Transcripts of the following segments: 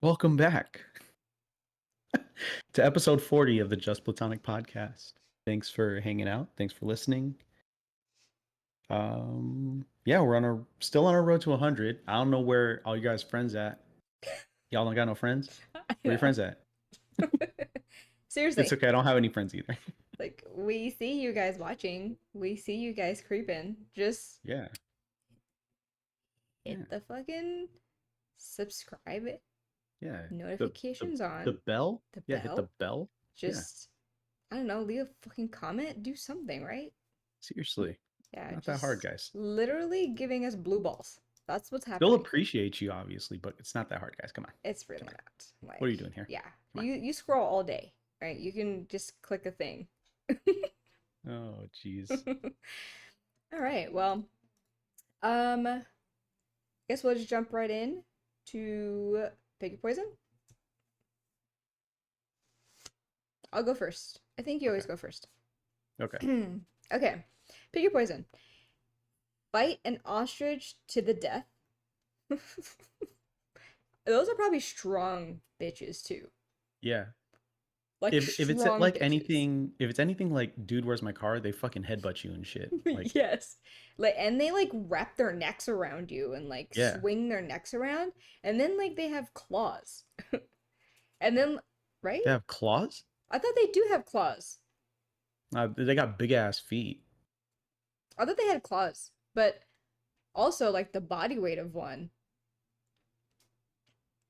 Welcome back to episode 40 of the Just Platonic podcast. Thanks for hanging out. Thanks for listening. Yeah, we're still on our road to 100. I don't know where all you guys' friends at. Y'all don't got no friends? I Where your know. friends at? It's Seriously, okay. I don't have any friends either. like we see you guys watching, we see you guys creeping. Just Yeah. Yeah. hit the fucking subscribe it, Yeah. The the notifications the on, bell? the Yeah, hit the bell. bell. Yeah. Just I don't know, leave a fucking comment, do something, right? Seriously. Yeah, Not that hard, just guys. literally giving us blue balls. That's what's Still happening. appreciate you, obviously, but it's not that hard, guys. Come on. It's Come really on. not. What are Like, you doing here? yeah, Come you scroll all day, right? You can just click a thing. on. Oh, jeez. All right, well, um, guess we'll just jump right in to pick your poison. I'll go first. I think you Okay. always go first. Okay. Okay. Pick your poison. Bite an ostrich to the death. Those are probably strong bitches too. Yeah. Like If it's strong like bitches. anything, if it's anything like Dude, Where's My Car, they fucking headbutt you and shit. Like, Yes. Like and they like wrap their necks around you and like yeah. swing their necks around and then like they have claws. And then right? They have claws? I thought they do have claws. They got big ass feet. I thought they had claws. But also like the body weight of one.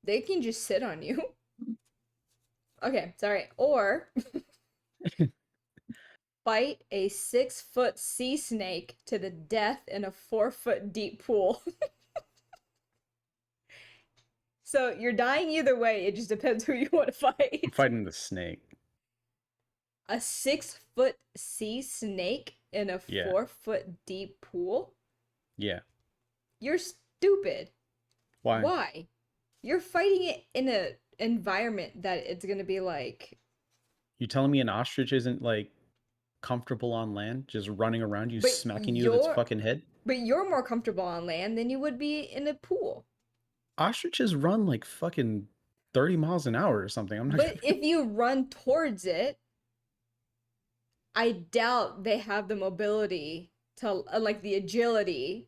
They can just sit on you. Okay, sorry. Or bite a 6-foot sea snake to the death in a 4-foot deep pool. So you're dying either way. It just depends who you want to I'm fight. fighting the snake. A 6-foot sea snake in a Yeah. 4-foot deep pool? Yeah. You're stupid. Why? Why? You're fighting it in a environment that it's gonna be like. You telling me an ostrich isn't like comfortable on land, just running around you, But smacking you with its you're fucking head? but you're more comfortable on land than you would be in a pool. Ostriches run like fucking 30 miles an hour or something. I'm not But if you run towards it, I doubt they have the mobility to like the agility.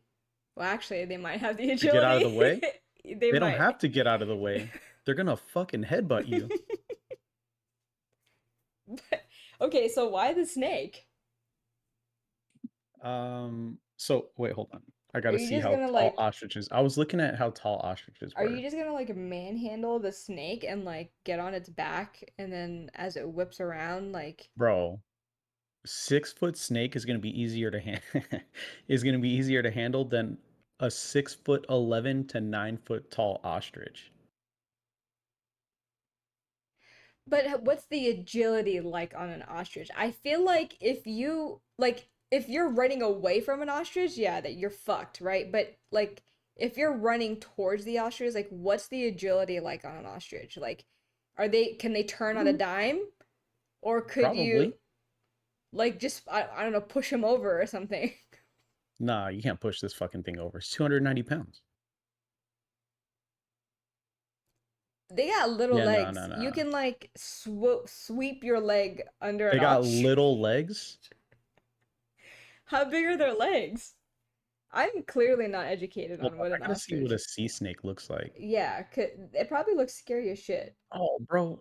Well, actually, they might have the to get out of agility. the way. They They don't might. have to get out of the way. They're gonna fucking headbutt you. But, okay, so why the snake? So wait, hold on. I Are gotta you see just how gonna tall like ostriches. I was looking at how tall ostriches are you were. just gonna like manhandle the snake and like get on its back and then as it whips around like Bro, 6 foot snake is gonna be easier to is gonna be easier to handle than a 6 foot 11 to 9 foot tall ostrich. but what's the agility like on an ostrich? I feel like if you're running away from an ostrich, yeah, that you're fucked, right? But like if you're running towards the ostrich, like what's the agility like on an ostrich? Like can they turn on a Mm, dime? Or could you Probably. like just I don't know, push him over or something? Nah, you can't push this fucking thing over. It's 290 pounds. They got little Yeah, no, legs. no, You no. can like sweep your leg under They an got ostrich. little legs. How big are their legs? I'm clearly not educated Well, on what I an gotta see what ostrich. a sea snake looks like. Yeah, it probably looks scary as shit. Oh, bro,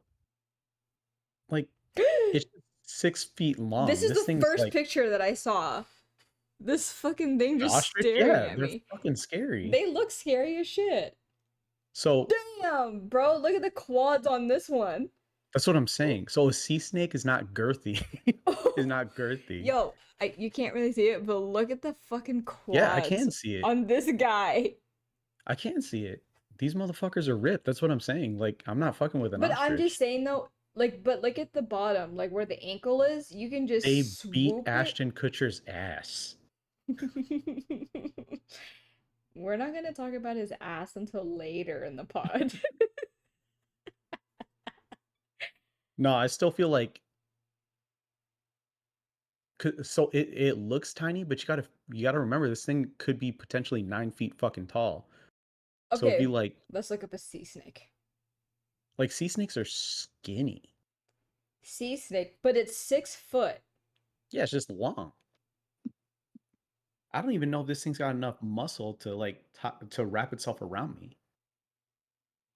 like it's just 6 feet This long. is This the thing's first like picture that I saw. This fucking thing an just ostrich. staring Yeah, at they're me. fucking scary. They look scary as shit. So Damn, bro, look at the quads on this one. that's what I'm saying. So a sea snake is not girthy. Is not girthy. Yo, you can't really see it, but look at the fucking Yeah, I quads can see it. on this guy. I can see it. These motherfuckers are ripped. That's what I'm saying. Like, I'm not fucking with an But I'm just ostrich. saying though, like, but look at the bottom, like where the ankle is, you can They just beat swoop it. Ashton Kutcher's ass. We're not gonna talk about his ass until later in the pod. No, I still feel like so it looks tiny, but you gotta remember this thing could be potentially 9 feet fucking tall. So it'd be Okay, like let's look up a sea snake. Like sea snakes are skinny. Sea snake, but it's 6 foot. Yeah, it's just long. I don't even know if this thing's got enough muscle to like to wrap itself around me.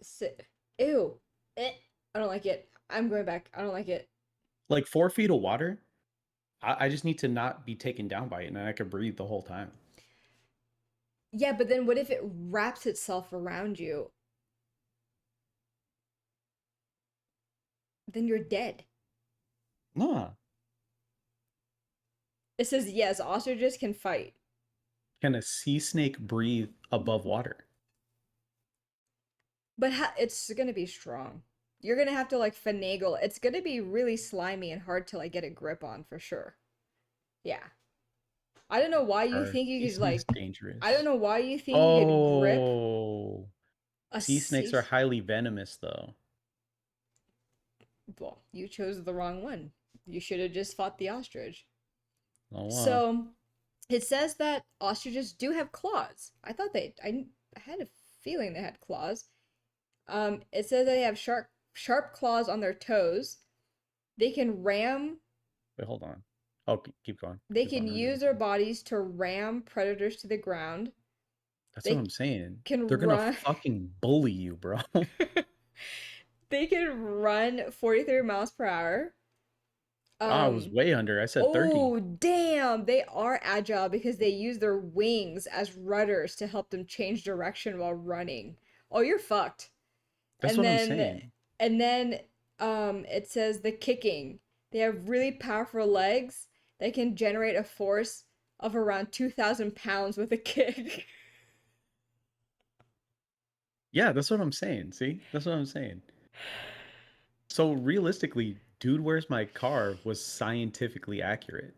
Si- Ew. Eh. I don't like it. I'm going back. I don't like it. Like 4 feet of water, I just need to not be taken down by it, and I could breathe the whole time. Yeah, but then what if it wraps itself around you? Then you're dead. Nah, It says yes, ostriches can fight. can a sea snake breathe above water? But it's gonna be strong. You're gonna have to like finagle. It's gonna be really slimy and hard to like get a grip on for sure. Yeah. I don't know why you Are think you sea could snakes like. I don't dangerous? know why you think you could grip Oh, a sea snakes are sea. highly venomous, though. Well, you chose the wrong one. You should have just fought the ostrich. Oh well. So it says that ostriches do have claws. I had a feeling they had claws. It says they have sharp claws on their toes. They can ram. Wait, hold on. Oh, keep going. They Keep can going. I'm use reading. their bodies to ram predators to the ground. That's what They I'm saying. They're can gonna run. fucking bully you, bro. They can run 43 miles per hour. I was Um, way under. I said 30. oh, damn. They are agile because they use their wings as rudders to help them change direction while running. Oh, you're fucked. That's And what I'm then saying. and then it says the kicking. They have really powerful legs that can generate a force of around 2,000 pounds with a kick. Yeah, that's what I'm saying. See? That's what I'm saying. So realistically, Dude, Where's My Car was scientifically accurate.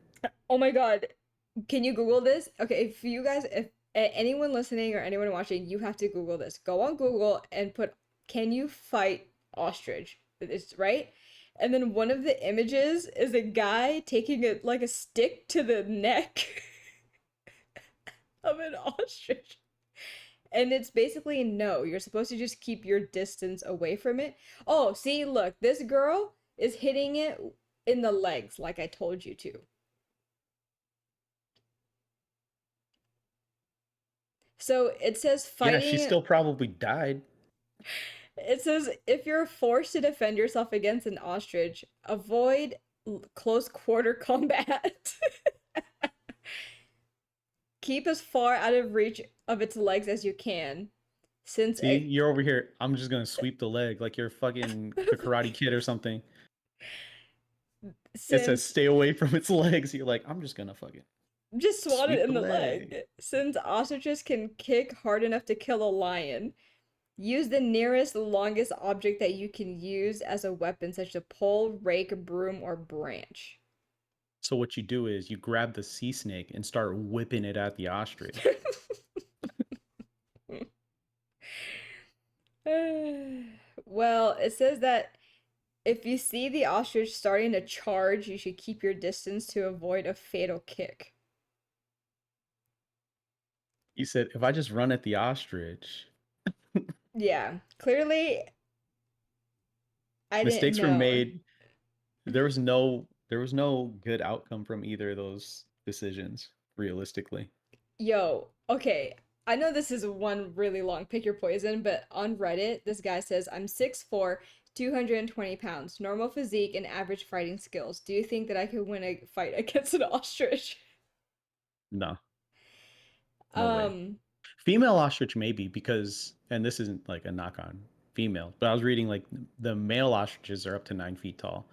Oh my god. Can you Google this? Okay, if you guys, if anyone listening or anyone watching, you have to Google this. Go on Google and put, can you fight ostrich? It's right. And then one of the images is a guy taking a like a stick to the neck of an ostrich. And it's basically no. You're supposed to just keep your distance away from it. Oh, see, look, this girl is hitting it in the legs like I told you to. So it says Yeah, she fighting. still probably died. It says if you're forced to defend yourself against an ostrich, avoid close quarter combat. Keep as far out of reach of its legs as you can, since See, you're over here. I'm just gonna sweep the leg like you're fucking the Karate Kid or something. It says since stay away from its legs. You're like, I'm just gonna fucking just swat it sweep in the the leg. leg. Since ostriches can kick hard enough to kill a lion, use the nearest, longest object that you can use as a weapon, such as a pole, rake, broom, or branch. So what you do is you grab the sea snake and start whipping it at the ostrich. Well, it says that if you see the ostrich starting to charge, you should keep your distance to avoid a fatal kick. You said if I just run at the ostrich, Yeah, clearly I didn't mistakes were know. made. There was no good outcome from either of those decisions, realistically. Yo, okay. I know this is one really long pick your poison, but on Reddit, this guy says, I'm 6'4", 220 pounds, normal physique, and average fighting skills. Do you think that I could win a fight against an ostrich? No, no way. Um, Female ostrich maybe because, and this isn't like a knock on female, but I was reading like the male ostriches are up to 9 feet tall.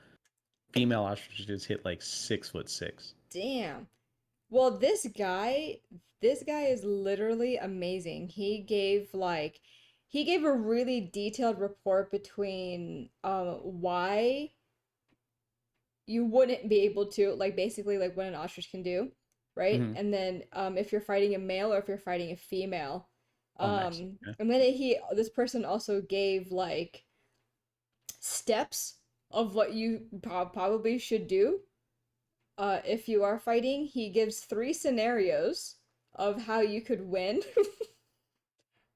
Female ostriches hit like 6'6". damn. Well, this guy is literally amazing. He gave a really detailed report between why you wouldn't be able to like basically like what an ostrich can do, right? Hmm. And then if you're fighting a male or if you're fighting a female. Oh, nice. Yeah. And then this person also gave like steps of what you probably should do if you are fighting. He gives 3 scenarios of how you could win.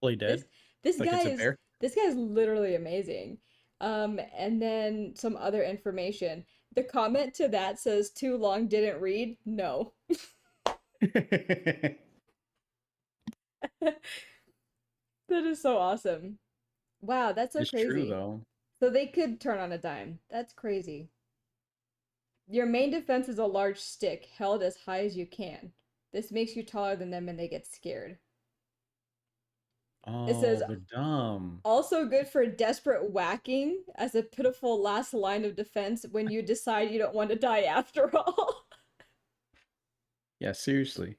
Play this dead this like guy it's a is bear. this guy is literally amazing. And then some other information. The comment to that says too long, didn't read. No. That is so awesome. Wow, that's so It's true crazy. though. So they could turn on a dime. That's crazy. Your main defense is a large stick held as high as you can. This makes you taller than them and they get scared. It says Oh, they're dumb. also good for desperate whacking as a pitiful last line of defense when you decide you don't want to die after all. Yeah, seriously.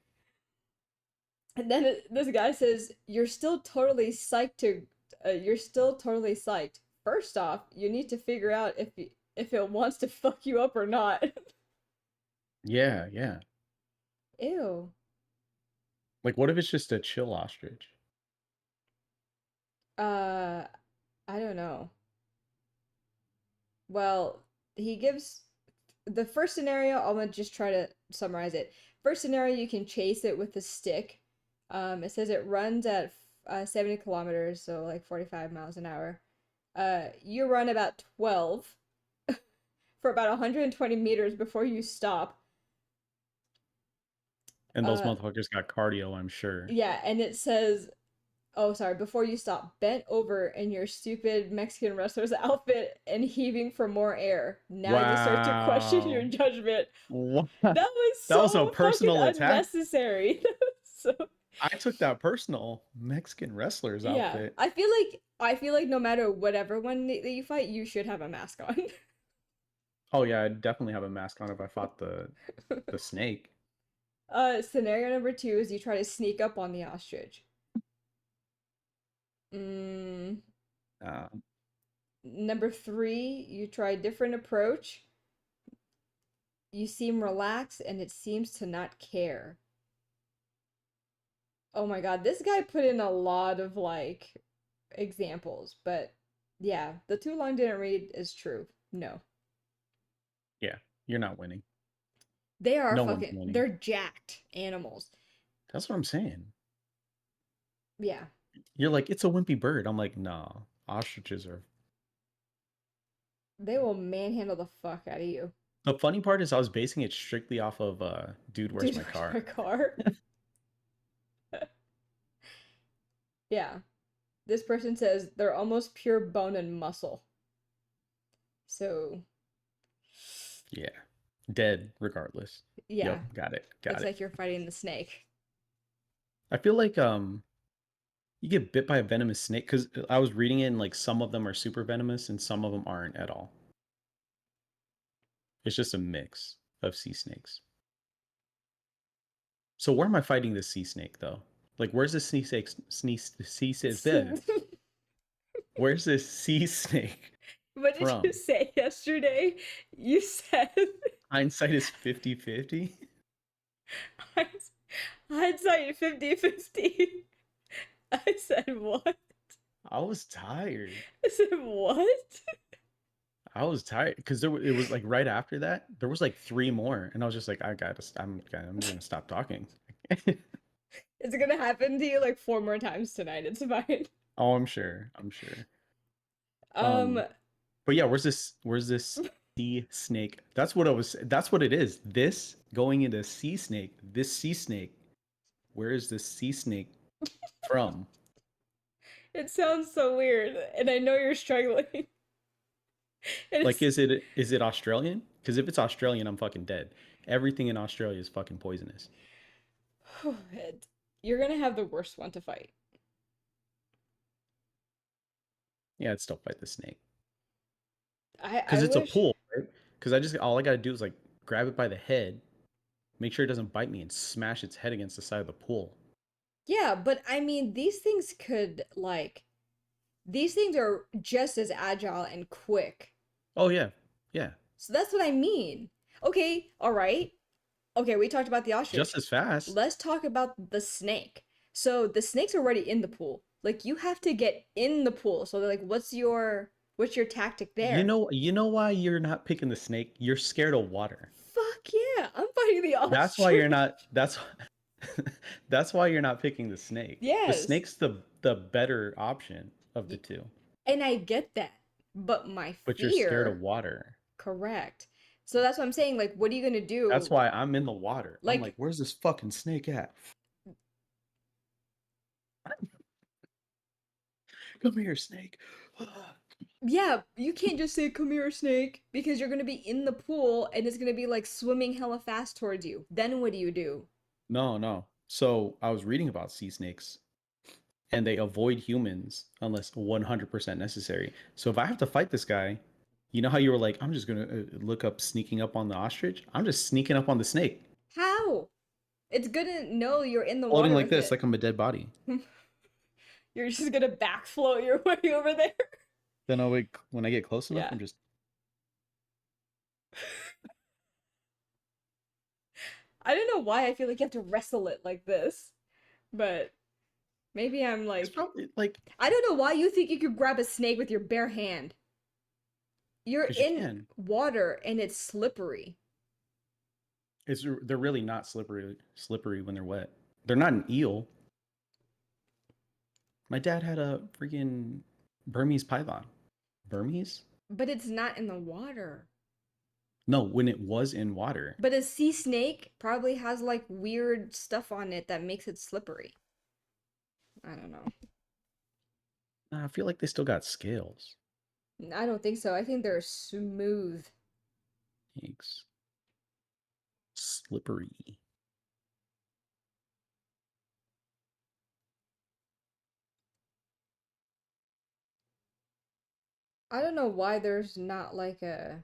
And then this guy says, "You're still totally psyched to. You're still totally psyched. First off, you need to figure out if it wants to fuck you up or not." Yeah, yeah. Ew. Like, what if it's just a chill ostrich? Uh, I don't know. Well, he gives the first scenario. I'm gonna just try to summarize it. First scenario, you can chase it with a stick. It says it runs at 70 kilometers, so like 45 miles an hour. You run about 12 for about 120 meters before you stop. And those Uh, motherfuckers got cardio, I'm sure. yeah, and it says, oh, sorry, before you stop, bent over in your stupid Mexican wrestler's outfit and heaving for more air. Now you start to question your Wow. judgment. What? That was That was a so fucking personal attack. unnecessary. So I took that personal. Mexican wrestlers yeah, outfit. I feel like no matter whatever one that you fight, you should have a mask on. Oh yeah, I'd definitely have a mask on if I fought the snake. Scenario number two is you try to sneak up on the ostrich. Mm, Uh, Number three, you try a different approach. You seem relaxed and it seems to not care. Oh my god, this guy put in a lot of like examples, but yeah, the too long didn't read is true. No. yeah, you're not winning. They are No one's fucking winning. they're jacked animals. That's what I'm saying. Yeah. You're like, it's a wimpy bird. I'm like, nah. Ostriches are. They will manhandle the fuck out of you. The funny part is I was basing it strictly off of Dude, Where's Dude, My where's Car? my car? Yeah. This person says they're almost pure bone and muscle. So, Yeah. Dead regardless. yeah. Yep, got it. It's Got it. like you're fighting the snake. I feel like you get bit by a venomous snake because I was reading it and like some of them are super venomous and some of them aren't at all. It's just a mix of sea snakes. So where am I fighting this sea snake though? Like where's this sea snake sea snake? Where's this sea snake What did you from? say yesterday? You said Hindsight is 50-50. hindsight 50-50. I said what? I was tired. I said what? I was tired because it was like right after that there was like three more and I was just like I'm gonna stop talking. It's gonna happen to you like four more times tonight. It's fine. Oh, I'm sure. Um, Um, but yeah, where's this sea snake? That's what it is. This going into sea snake. This sea snake. Where is this sea snake from? it sounds so weird, and I know you're struggling. Like, It's is it Australian? Because if it's Australian, I'm fucking dead. Everything in Australia is fucking poisonous. you're gonna have the worst one to fight. Yeah, I'd still fight the snake I because it's a wish. pool, right? Because all I gotta do is like grab it by the head, make sure it doesn't bite me, and smash its head against the side of the pool. Yeah, but I mean, these things are just as agile and quick. Oh yeah, yeah, So that's what I mean. Okay, all right. Okay, we talked about the just ostrich. as fast. Let's talk about the snake. So the snake's already in the pool. Like you have to get in the pool. So they're like, what's your tactic there? You know why you're not picking the snake? You're scared of water. Fuck yeah, I'm fighting the That's why you're ostrich. not. That's why you're not picking the snake. The Yes. snake's the better option of the two. And I get that. But my But you're scared of fear, water. correct. So that's what I'm saying. Like, what are you gonna That's do? why I'm in the water. I'm like, Like, where's this fucking snake at? Come here, snake. yeah, you can't just say, come here, snake, because you're gonna be in the pool and it's gonna be like swimming hella fast towards you. Then what do you do? No, no. So I was reading about sea snakes and they avoid humans unless 100% necessary. So if I have to fight this guy, you know how you were like, I'm just going to look up sneaking up on the ostrich? I'm just sneaking up on the snake, How? It's gonna know you're in the floating water like with this, it. like I'm a dead body. You're just gonna backfloat your way over there. Then I'll wait, when I get close enough, Yeah. I'm just, I don't know why I feel like you have to wrestle it like this, but maybe I'm it's like, probably like, I don't know why you think you could grab a snake with your bare hand. You're because you in can. water and it's slippery. They're really not slippery when they're wet. They're not an eel. My dad had a freaking Burmese python. Burmese? But it's not in the water. No, when it was in water. But a sea snake probably has like weird stuff on it that makes it slippery. I don't know. Nah, I feel like they still got scales. I don't think so. I think they're smooth. Eggs. Slippery. I don't know why there's not like a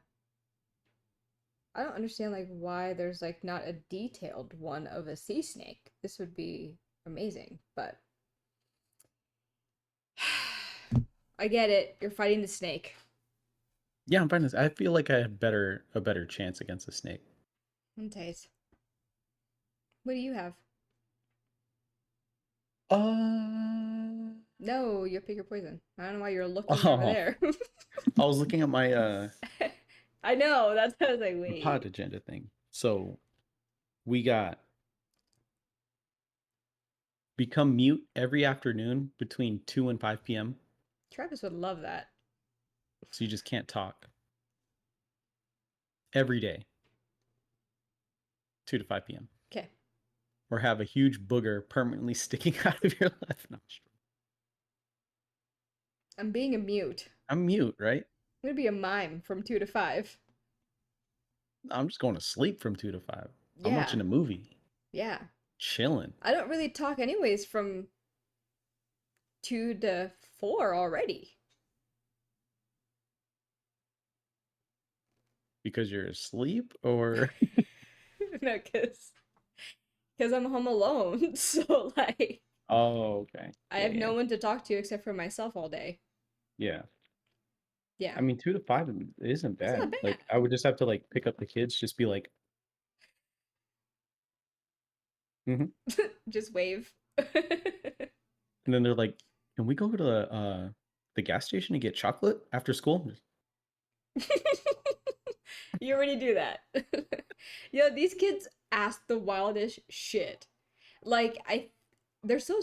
I don't understand like why there's like not a detailed one of a sea snake. This would be amazing, but I get it. You're fighting the snake. Yeah, I'm fine. I feel like I have a better chance against a snake. Okay. What do you have? Uh No, you pick your poison. I don't know why you're looking over oh, there. I was looking at my I know. That's why I was like, the pod wait. agenda thing. So we got become mute every afternoon between 2 and 5 p.m. Travis would love that. So you just can't talk every day, 2 to 5 p.m. Okay. Or have a huge booger permanently sticking out of your left nostril. I'm being a mute. I'm mute, right? I'm gonna be a mime from 2 to 5. I'm just going to sleep from 2 to 5. I'm Yeah. watching a movie, Yeah. chilling. I don't really talk anyways from 2 to 4 already. Because you're asleep or No, because I'm home alone. So like oh, okay. I Yeah, have yeah. no one to talk to except for myself all day. Yeah. Yeah. I mean, 2 to 5 isn't It's not bad. bad. Like I would just have to like pick up the kids, just be like, mm-hmm. Just wave. And then they're like, "Can we go to the gas station and get chocolate after school?" You already do that. Yo, these kids ask the wildest shit. Like they're so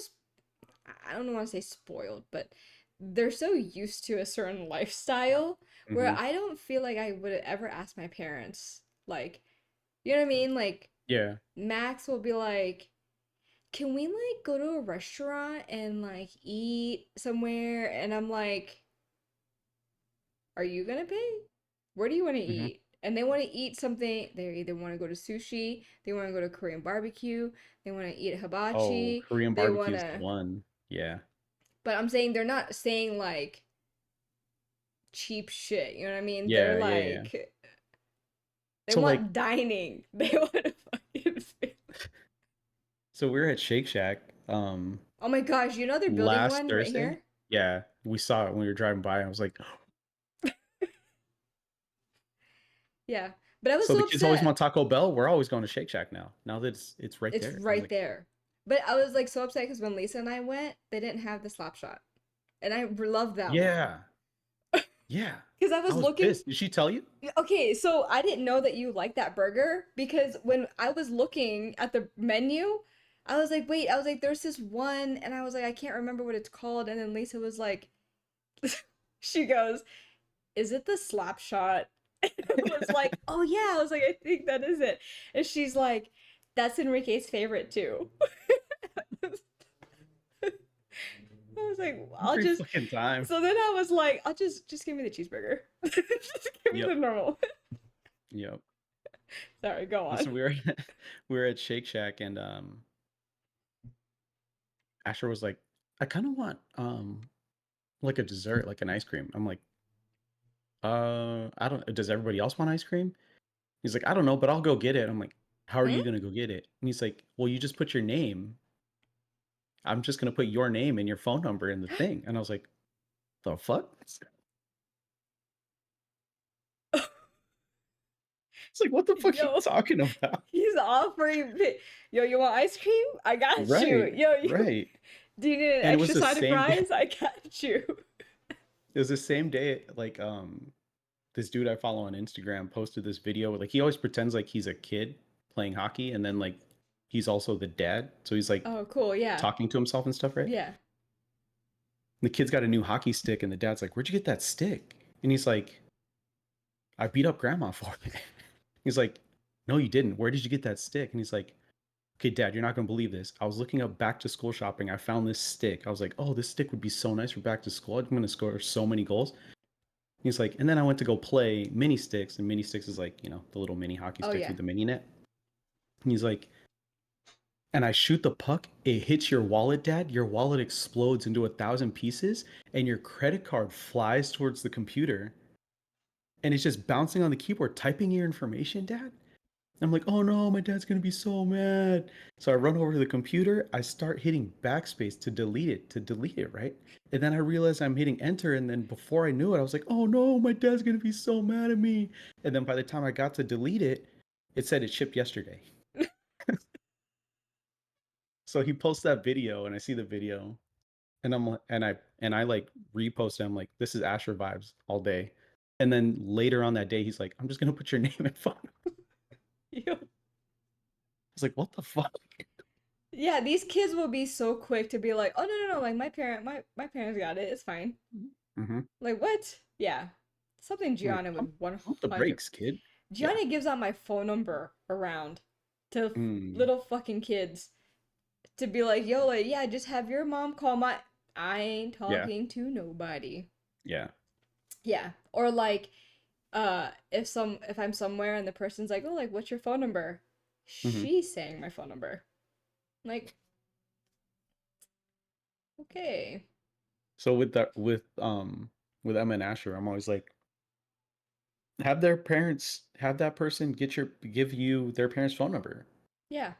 I don't want to say spoiled, but they're so used to a certain lifestyle where Mm-hmm. I don't feel like I would ever ask my parents like, you know what I mean? Like Yeah. Max will be like, "Can we like go to a restaurant and like eat somewhere?" And I'm like, "Are you gonna pay? Where do you want to Mm-hmm. eat?" And they want to eat something. They either want to go to sushi, they want to go to Korean barbecue, they want to eat Oh, hibachi, Korean they want barbecue is the to. one. Yeah. But I'm saying they're not saying like cheap shit. You know what I mean? They're Yeah, yeah, yeah. like they So like want dining. They want to fucking. so we were at Shake Shack Oh my gosh! You know they're building last one right Thursday. here. Yeah, we saw it when we were driving by. I was like, Yeah, but I was so the so kids always upset. want Taco Bell. We're always going to Shake Shack now. Now that it's right It's there. I was right like, there. But I was like so upset because when Lisa and I went, they didn't have the slap shot, and I love that one. yeah, yeah. Because I I was was looking. pissed. Did she tell you? Okay, so I didn't know that you liked that burger because when I was looking at the menu, I was like, wait, I was like, there's this one, and I was like, I can't remember what it's called. And then Lisa was like, she goes, is it the slap shot? I was like, oh yeah. I was like, I think that is it. And she's like, that's Enrique's favorite too. I was like, I'll Every just. fucking time. So then I was like, I'll just give me the cheeseburger. Just give me Yep. the normal. Yep. Sorry, go on. So we were we were at Shake Shack and Asher was like, I kind of want like a dessert, like an ice cream. I'm like, I don't, does everybody else want ice cream? He's like, I don't know, but I'll go get it. I'm like, how are Hmm? you gonna go get it? And he's like, well, you just put your name. I'm just gonna put your name and your phone number in the thing. And I was like, the fuck? It's like, what the fuck are you Yo, talking about? he's offering. Yo, you want ice cream? I got you. Right, Yo, you. right. Do you need an And it was extra the side of same day. fries? I got you. It was the same day, like this dude I follow on Instagram posted this video. Like he always pretends like he's a kid playing hockey, and then like he's also the dad. So he's like Oh, cool. Yeah. talking to himself and stuff, right? Yeah. The kid's got a new hockey stick, and the dad's like, "Where'd you get that stick?" And he's like, "I beat up grandma for it." He's like, "No, you didn't. Where did you get that stick?" And he's like, "Okay, dad, you're not gonna believe this. I was looking up back to school shopping. I found this stick. I was like, oh, this stick would be so nice for back to school. I'm gonna score so many goals." He's like, and then I went to go play mini sticks, and mini sticks is like, the little mini hockey Oh, sticks yeah. with the mini net. And he's like, and I shoot the puck, it hits your wallet, dad. Your wallet explodes into 1,000 pieces, and your credit card flies towards the computer, and it's just bouncing on the keyboard, typing your information, dad. I'm like, oh no, my dad's gonna be so mad. So I run over to the computer, I start hitting backspace to delete it, right? And then I realize I'm hitting enter, and then before I knew it, I was like, oh no, my dad's gonna be so mad at me. And then by the time I got to delete it, it said it shipped yesterday. So he posts that video, and I see the video, and I like repost it. I'm like, this is Asher vibes all day. And then later on that day, he's like, I'm just gonna put your name and phone. I Yo. was like, what the fuck? Yeah, these kids will be so quick to be like, "Oh no, no, no, like my parents got it. It's fine." Mm-hmm. Like, what? Yeah. Something I'm like, Gianna would pump the 100. brakes, kid. Yeah. Gianna gives out my phone number around to Mm, little fucking kids to be like, "Yo, like, yeah, just have your mom call my I ain't yeah. talking to nobody." Yeah. Yeah. Or like if I'm somewhere and the person's like, "Oh, like what's your phone number?" Hmm. She's saying my phone number. Like, okay. So with Emma and Asher, I'm always like, have their parents have that person give you their parents' phone number, Yeah.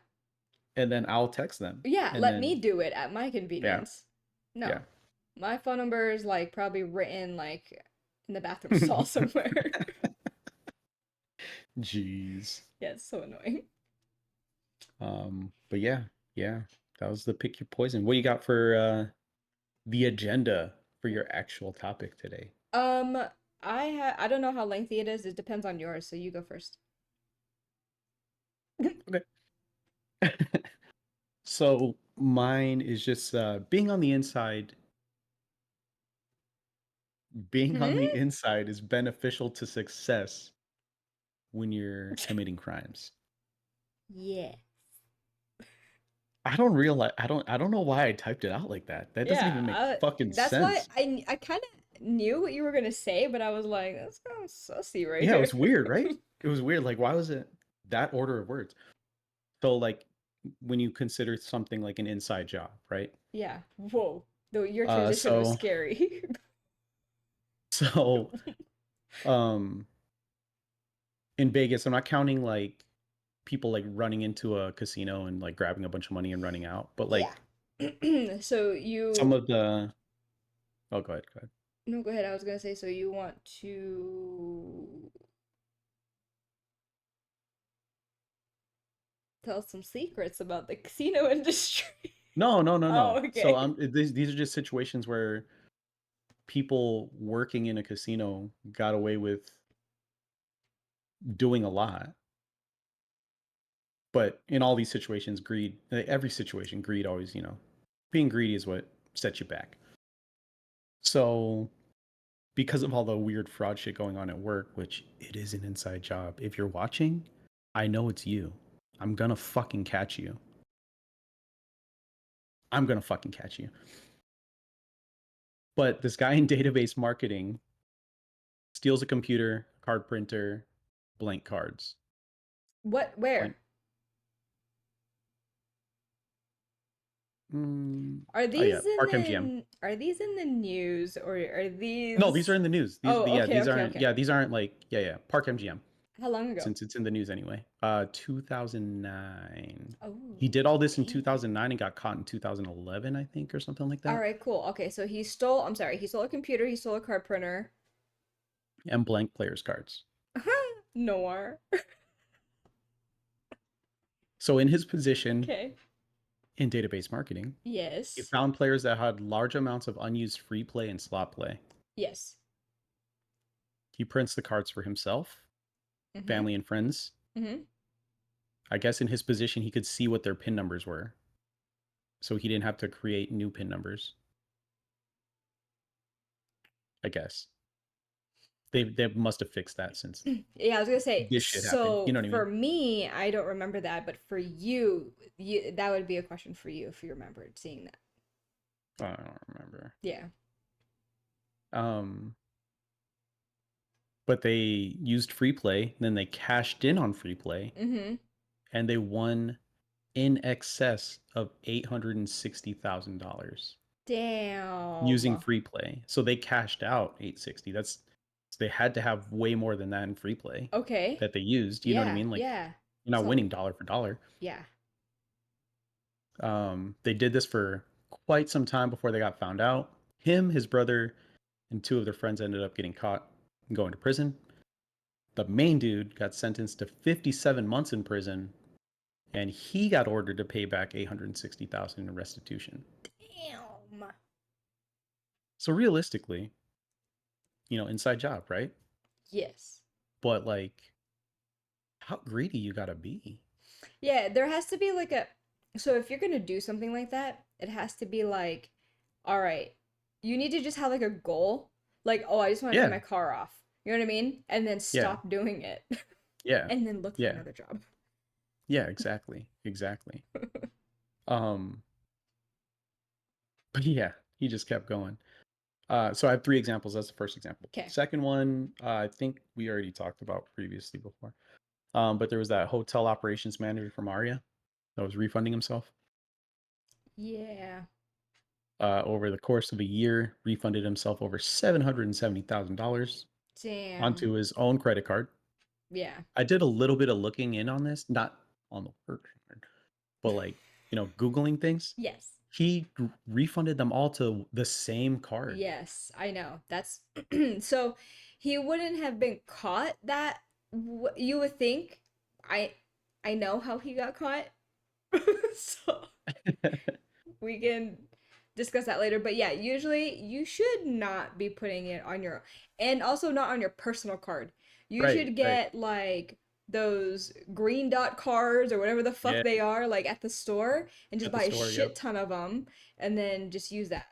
and then I'll text them, Yeah, and let me then do it at my yeah, convenience. yeah. No. My phone number is like probably written like in the bathroom stall somewhere. Jeez. Yeah, it's so annoying. But yeah, yeah. That was the pick your poison. What do you got for the agenda for your actual topic today? Um, I don't know how lengthy it is. It depends on yours, so you go first. Okay. So mine is just being Hmm? on the inside is beneficial to success when you're committing crimes. Yeah. I don't know why I typed it out like that. That doesn't even make Yeah, fucking that's why sense. I kind of knew what you were gonna say, but I was like, that's kind of sussy right Yeah, it here. was weird, right? It was weird. Like, why was it that order of words? So, like, when you consider something like an inside job, right? Yeah. Whoa. Though your Uh, transition was so, scary. so, um, in Vegas, I'm not counting like people like running into a casino and like grabbing a bunch of money and running out, but Yeah. like So some you of the, oh, go ahead, go ahead. no, go ahead. I was gonna say, so you want to tell some secrets about the casino industry. No, no, no, Oh, no. So okay. these are just situations where people working in a casino got away with doing a lot. But in all these situations, greed, every situation, greed always, being greedy is what sets you back. So because of all the weird fraud shit going on at work, which it is an inside job. If you're watching, I know it's you. I'm gonna fucking catch you. I'm gonna fucking catch you. But this guy in database marketing steals a computer, card printer, blank cards. What? Blank. Where? Are Oh yeah, these in Park MGM. the are these in the news or are No, these are these? in the news. Oh, okay, These okay, aren't. okay. Yeah, these aren't like. Yeah. Park MGM. How long ago? Since it's in the news anyway. 2009. Oh, He did all this in damn. 2009 and got caught in 2011, I think, or something like All that. right, cool. Okay, so he stole, I'm sorry, he stole a computer, he stole a card printer. And blank players cards. Noir. So in his position Okay. in database marketing, he Yes. found players that had large amounts of unused free play and slot play. Yes. He prints the cards for himself, Mm-hmm. family, and friends. Mm-hmm. I guess in his position, he could see what their pin numbers were. So he didn't have to create new pin numbers. I guess. They must have fixed that since Yeah, I was gonna say, this shit happened. You so know what I for mean? me, I don't remember that, but for you, that would be a question for you if you remembered seeing that. I don't remember. Yeah. Um, but they used free play, then they cashed in on free play, Mm-hmm. and they won in excess of $860,000 using Damn. free play. So they cashed out 860. That's so they had to have way more than that in free play Okay. that they used. You know what I Yeah, mean? Like yeah. you're not So, winning dollar for dollar. yeah. They did this for quite some time before they got found out. Him, his brother, and two of their friends ended up getting caught and going to prison. The main dude got sentenced to 57 months in prison, and he got ordered to pay back 860,000 in restitution. Damn. So realistically, inside job, right? Yes. But like, how greedy you gotta be? Yeah, there has to be like a so if you're gonna do something like that, it has to be like, all right, you need to just have like a goal. Like, oh, I just want to pay Yeah, my car off. You know what I mean? And then yeah, stop doing it. yeah, And then look for yeah, another job. yeah. Exactly, exactly. Um, but yeah, he just kept going. So I have three examples. That's the first example. Okay. Second one, I think we already talked about previously before. But there was that hotel operations manager from Aria that was refunding himself. Yeah. Over the course of a year, refunded himself over $770,000 Damn. onto his own credit card. Yeah. I did a little bit of looking in on this, not on the work card, but like, Googling things. Yes. He refunded them all to the same card. Yes, I know. That's so he wouldn't have been caught that you would think. I I know how he got caught. So we can discuss that later. But yeah, usually you should not be putting it on your and also not on your personal card. You Right, should right. get like those green dot cards or whatever the fuck Yeah, they are like at the store and just at the buy a store. Yep. shit ton of them and then just use that.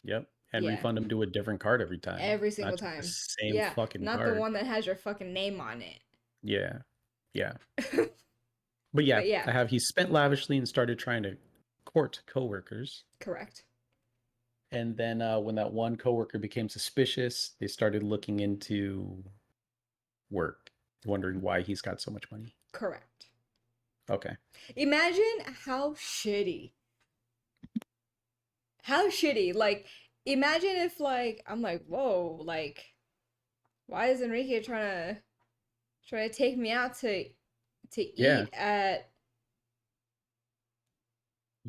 Yep. And Yeah, refund them to a different card every time, every not single just the time. same Yeah, fucking not the card. one that has your fucking name on it. Yeah. Yeah. But yeah, But yeah, I have he spent lavishly and started trying to court coworkers. correct. And then when that one coworker became suspicious, they started looking into work, wondering why he's got so much money. Correct. Okay. Imagine how shitty. How shitty. Like, imagine if like I'm like, whoa, like, why is Enrique trying to take me out to Yeah. eat at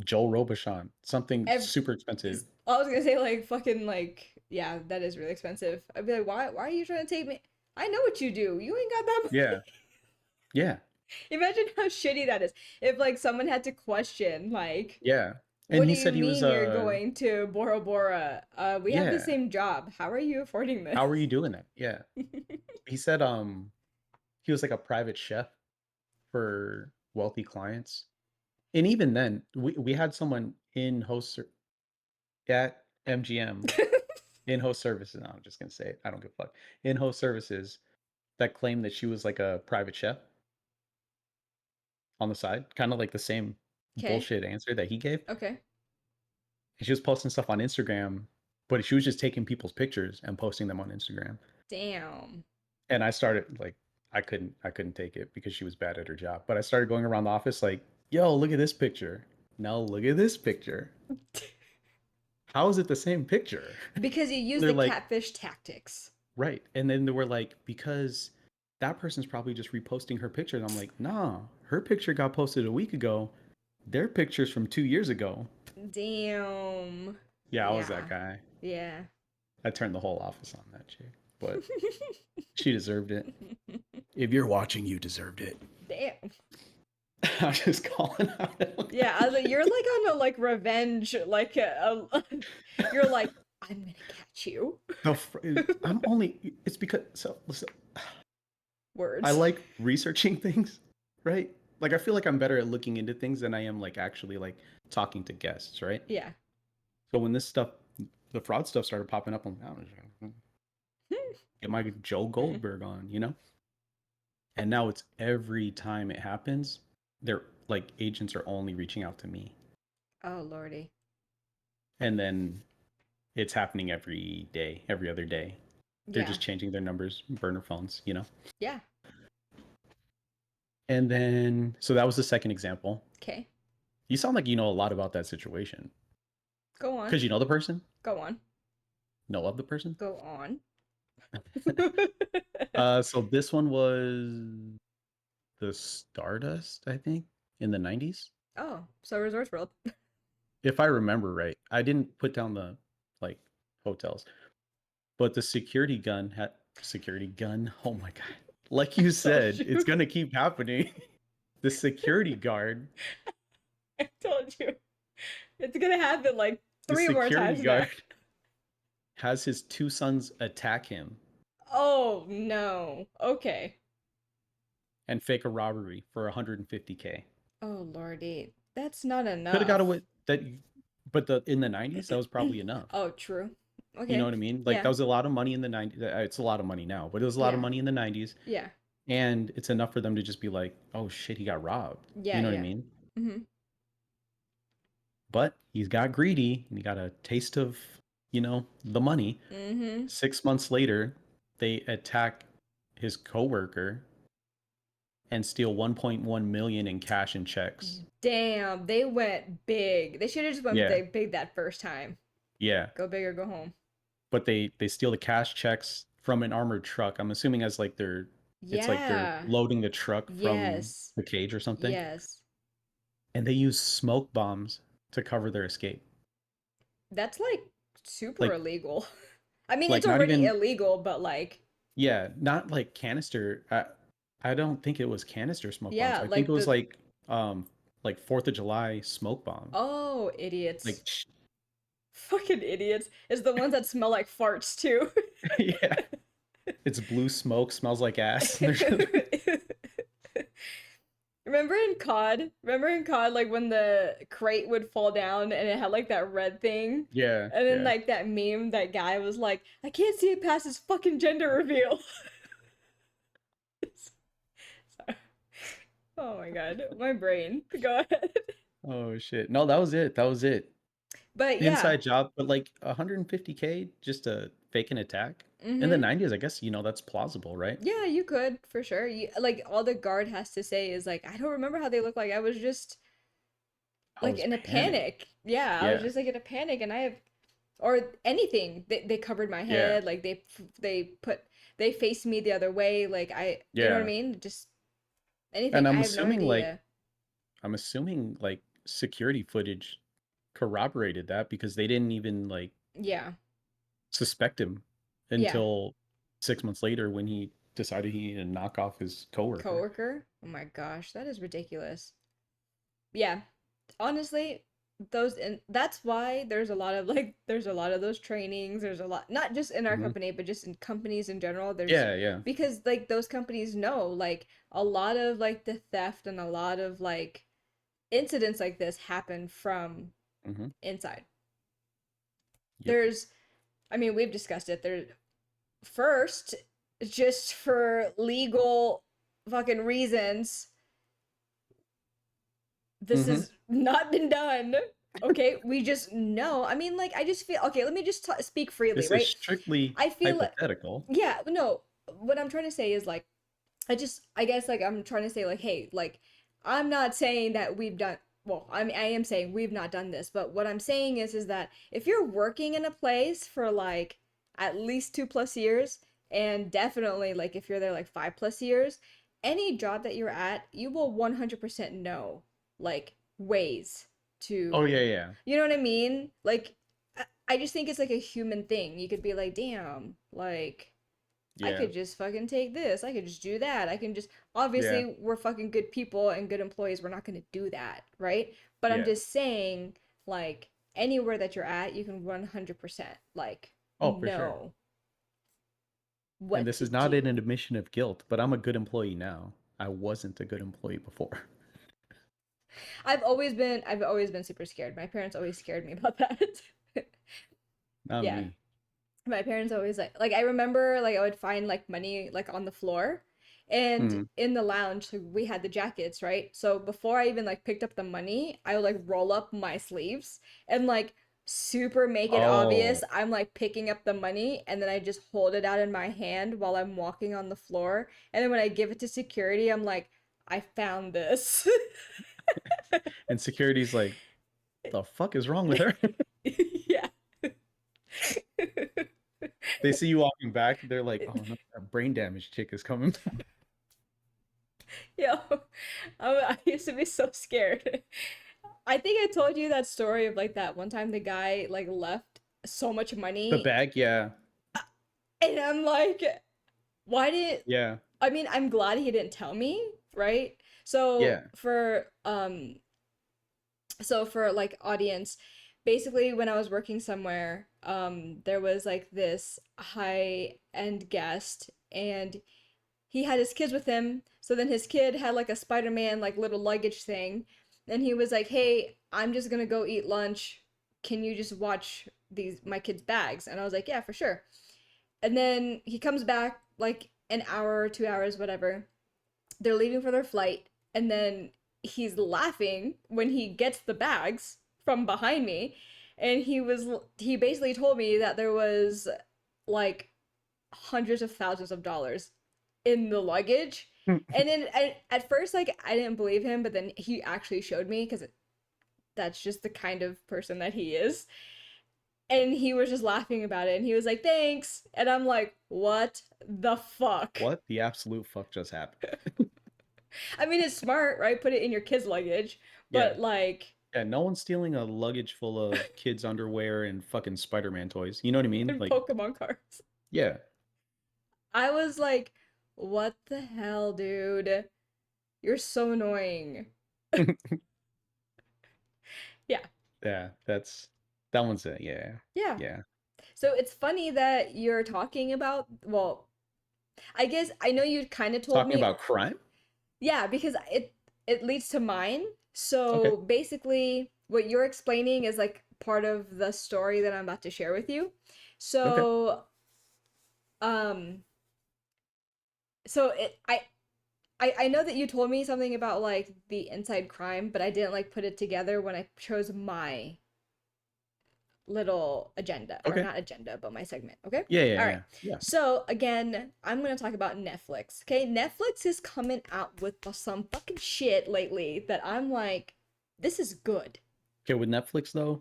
Joel Robuchon, something ev super expensive. I was gonna say like fucking like yeah, that is really expensive. I'd be like, why are you trying to take me? I know what you do. You ain't got that money. Yeah. Yeah. Imagine how shitty that is. If like someone had to question like, Yeah. And what do he you said he was mean you're going to Bora Bora? We have the yeah. same job. How are you affording this? How are you doing that? Yeah. He said he was like a private chef for wealthy clients. And even then, we had someone in host at MGM. in-host services. No, I'm just gonna say it. I don't give a fuck. In-host services that claimed that she was like a private chef on the side, kind of like the same Okay. bullshit answer that he gave. Okay. And she was posting stuff on Instagram, but she was just taking people's pictures and posting them on Instagram. Damn. And I started like I couldn't take it because she was bad at her job. But I started going around the office like, yo, look at this picture. Now look at this picture. How is it the same picture? Because you use They're the like, catfish tactics. right. And then they were like, because that person's probably just reposting her picture. And I'm like, nah, her picture got posted a week ago. Their picture's from 2 years ago. Damn. Yeah, I was that Yeah. guy. Yeah. I turned the whole office on that chick. But she deserved it. If you're watching, you deserved it. Damn. I'm just calling out. Yeah, I was like, you're like on a like revenge, like you're like, I'm gonna catch you. I'm only. It's because so listen. I Words. like researching things, right? Like I feel like I'm better at looking into things than I am like actually like talking to guests, right? Yeah. So when this stuff, the fraud stuff started popping up, I'm like, get my Joe Goldberg on, you know? And now it's every time it happens, they're like agents are only reaching out to me. Oh lordy. And then it's happening every day, every other day. They're Yeah. just changing their numbers, burner phones, you know? Yeah. And then, so that was the second example. Okay. You sound like you know a lot about that situation. Go on. Because you know the person? Go on. Know of the person? Go on. So this one was the Stardust, I think, in the 90s. Oh, so Resorts World. If I remember right. I didn't put down the like hotels, but the security gun. Oh my god. Like I you told said, it's you. gonna keep happening. The security guard, I told you. It's gonna happen like the three more security times now. guard has his two sons attack him Oh no. Okay. and fake a robbery for 150K. Oh lordy. That's not Could have got enough. away that, but the in the 90s that was probably enough. Oh, true. You know Okay. what I mean? Like that Yeah. was a lot of money in the 90s. It's a lot of money now, but it was a lot of Yeah. money in the 90s, Yeah. and it's enough for them to just be like, "Oh shit, he got robbed." You Yeah, know what I yeah. mean? Mm-hmm. But he's got greedy and he got a taste of, the money. Mm-hmm. 6 months later, they attack his coworker and steal 1.1 million in cash and checks. Damn, they went big. They should have just went Yeah, big that first time. yeah. Go big or go home. But they steal the cash checks from an armored truck. I'm assuming as like it's like they're Yeah. loading the truck from Yes. the cage or something, Yes. and they use smoke bombs to cover their escape. That's like super Like illegal. I mean, it's like not already even, illegal, but like, yeah, not like canister. I don't think it was canister smoke bombs. yeah, I think it like was the, like 4th of July smoke bombs. oh, idiots. Like Fucking idiots. It's the ones that smell like farts too. yeah, it's blue smoke, smells like ass. Remember in COD, like when the crate would fall down and it had like that red thing? Yeah, And then yeah. like that meme, that guy was like, I can't see it past his fucking gender reveal. Sorry. Oh my god, my brain. Go ahead. Oh shit. No, that was it. That was it. But yeah. Inside job, but like 150K just to fake an attack. In the Mm-hmm. 90s, I guess, that's plausible, right? Yeah, you could for sure. Like all the guard has to say is like, I don't remember how they look like. I was just I like was in a panicked. panic. Yeah, I was Yeah. just like in a panic, and I have or anything. They covered my Yeah. head, like they put they faced me the other way. Like you know what I Yeah. mean? Just anything. And I have no idea. I'm assuming like security footage corroborated that because they didn't even like Yeah, suspect him yeah. until 6 months later when he decided he needed to knock off his coworker. Coworker. Oh my gosh, that is ridiculous. Yeah, honestly, those and that's why there's a lot of like there's a lot of those trainings. There's a lot not just in our Hmm. company, but just in companies in general. There's Yeah, yeah. because like those companies know like a lot of like the theft and a lot of like incidents like this happen from Hmm. inside. Yep. There's I mean, we've discussed it. There first, just for legal fucking reasons, this Mm-hmm. has not been done. Okay, we just know. I mean, like, I just feel okay. Let me just speak freely, This is right? strictly I feel like, hypothetical. yeah, no. What I'm trying to say is like, I guess, like, I'm trying to say, like, hey, like, I'm not saying that we've done. Well, I am saying we've not done this, but what I'm saying is that if you're working in a place for like at least 2+ years, and definitely like if you're there like 5+ years, any job that you're at, you will 100% know like ways Oh to, yeah, yeah, you know what I mean? Like, I just think it's like a human thing. You could be like, damn, like, I yeah, could just fucking take this. I could just do that. I can just, yeah, obviously, we're fucking good people and good employees. We're not going to do that, right? But I'm yeah. just saying, like, anywhere that you're at, you can 100%, like, Oh, for sure. know And what this to is not an do. admission of guilt, but I'm a good employee now. I wasn't a good employee before. I've always been super scared. My parents always scared me about that. Not Yeah. me. My parents always like I remember like I would find like money like on the floor, and Mm. in the lounge so we had the jackets, right? So before I even like picked up the money, I would like roll up my sleeves and like super make it obvious Oh, I'm like picking up the money, and then I just hold it out in my hand while I'm walking on the floor, and then when I give it to security I'm like, I found this. and security's like, the fuck is wrong with her? Yeah. They see you walking back, they're like, oh no, that brain damage chick is coming. Yo, I used to be so scared. I think I told you that story of like that one time the guy like left so much The money, bag, yeah, and I'm like, why did yeah, I mean, I'm glad he didn't tell me, right? yeah. So for like audience, basically when I was working somewhere, there was like this high end guest, and he had his kids with him. So then his kid had like a Spider-Man like little luggage thing. And he was like, "Hey, I'm just going to go eat lunch. Can you just watch these my kids' bags?" And I was like, "Yeah, for sure." And then he comes back like an hour, 2 hours, whatever. They're leaving for their flight, and then he's laughing when he gets the bags from behind me, and he basically told me that there was like hundreds of thousands of dollars in the luggage. And then at first, like, I didn't believe him, but then he actually showed me because that's just the kind of person that he is. And he was just laughing about it. And he was like, thanks. And I'm like, what the fuck? What the absolute fuck just happened? I mean, it's smart, right? Put it in your kid's luggage. Yeah, But, like, yeah. No one's stealing a luggage full of kids' underwear and fucking Spider-Man toys. You know what I mean? in Like, Pokemon cards. yeah, I was like, what the hell, dude? You're so annoying. Yeah. yeah. That one's it. Yeah, Yeah. yeah. So it's funny that you're talking about, well, I guess I know you kind of told Talking me, about crime. yeah, because it leads to mine. Okay, So basically, what you're explaining is like part of the story that I'm about to share with you. okay. So, um, so I know that you told me something about like the inside crime, but I didn't like put it together when I chose my little agenda, or Okay. not agenda, but my segment. Okay. Yeah, yeah, All right. yeah, yeah. So again, I'm gonna talk about Netflix. Okay, Netflix is coming out with some fucking shit lately that I'm like, this is good. Okay, with Netflix though,